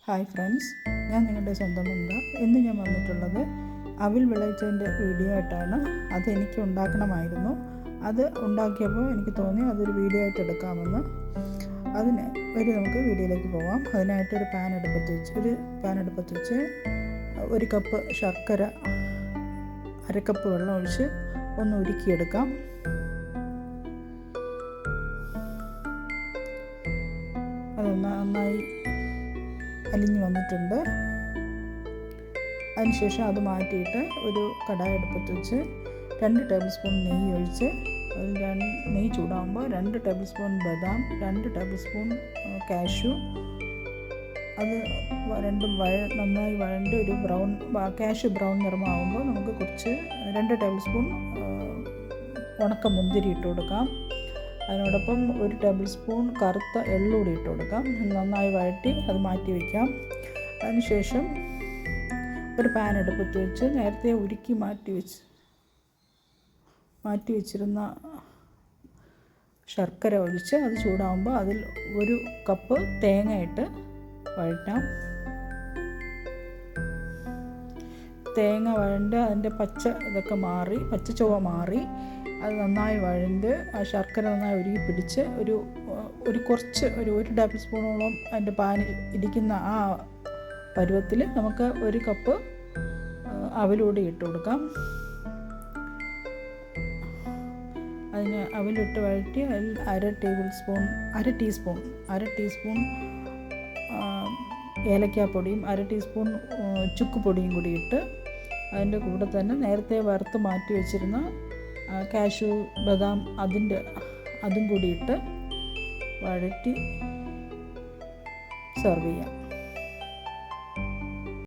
Hi friends, ഞാൻ നിങ്ങളുടെ സ്വന്തം മുണ്ട. ഇന്ന് ഞാൻ വന്നിട്ടുള്ളത് അവിൽ വിളയിച്ചതിൻ്റെ വീഡിയോ ആയിട്ടാണ്. അതെനിക്ക് ഉണ്ടാക്കണമായിരുന്നു. അത് ഉണ്ടാക്കിയപ്പോൾ എനിക്ക് തോന്നി അതൊരു വീഡിയോ ആയിട്ട് എടുക്കാമെന്ന്. അതിന് നമുക്ക് വീഡിയോയിലേക്ക് പോകാം. അതിനായിട്ടൊരു പാൻ അടുപ്പത്ത് വെച്ച് 1 കപ്പ് ശർക്കര, 1/2 കപ്പ് വെള്ളം ഒഴിച്ച് ഒന്ന് ഉരുക്കിയെടുക്കാം. അത് നന്നായി അലിഞ്ഞ് വന്നിട്ടുണ്ട്. അതിനുശേഷം അത് മാറ്റിയിട്ട് ഒരു കടായി അടുപ്പത്ത് വെച്ച് 2 ടേബിൾ സ്പൂൺ നെയ്യ് ഒഴിച്ച് നെയ്യ് ചൂടാകുമ്പോൾ 2 ടേബിൾ സ്പൂൺ ബദാം, 2 ടേബിൾ സ്പൂൺ കാഷ്യൂ, അത് രണ്ടും നന്നായി വഴണ്ട് ഒരു കാഷ്യൂ ബ്രൗൺ നിറമാകുമ്പോൾ നമുക്ക് 2 ടേബിൾ സ്പൂൺ ഉണക്ക മുന്തിരി ഇട്ട് കൊടുക്കാം. അതിനോടൊപ്പം 1 ടേബിൾ സ്പൂൺ കറുത്ത എള്ളൂടി ഇട്ട് കൊടുക്കാം. നന്നായി വഴറ്റി അത് മാറ്റി വയ്ക്കാം. അതിനുശേഷം ഒരു പാൻ അടുപ്പത്ത് വെച്ച് നേരത്തെ ഉരുക്കി മാറ്റി വെച്ചിരുന്ന ശർക്കര ഒഴിച്ച് അത് ചൂടാകുമ്പോൾ അതിൽ 1 കപ്പ് തേങ്ങ ഇട്ട് വഴറ്റാം. തേങ്ങ വഴണ്ട് അതിൻ്റെ പച്ച ചുവ മാറി അത് നന്നായി വഴണ്ട് ആ ശർക്കര നന്നായി ഉരുകി പിടിച്ച് കുറച്ച് 1 ടേബിൾ സ്പൂണോളം അതിൻ്റെ പാനിൽ ഇരിക്കുന്ന ആ പരുവത്തിൽ നമുക്ക് 1 കപ്പ് അവിലൂടെ ഇട്ട് കൊടുക്കാം. അതിന് അവിലിട്ട് വഴറ്റി അതിൽ അര ടീസ്പൂൺ ഏലക്കാപ്പൊടിയും 1/2 ടീസ്പൂൺ ചുക്കുപൊടിയും കൂടി ഇട്ട് അതിൻ്റെ കൂടെ തന്നെ നേരത്തെ വറുത്ത് മാറ്റി വെച്ചിരുന്ന കാഷ്യൂ, ബദാം അതും കൂടി ഇട്ട് വഴറ്റി സെർവ് ചെയ്യാം.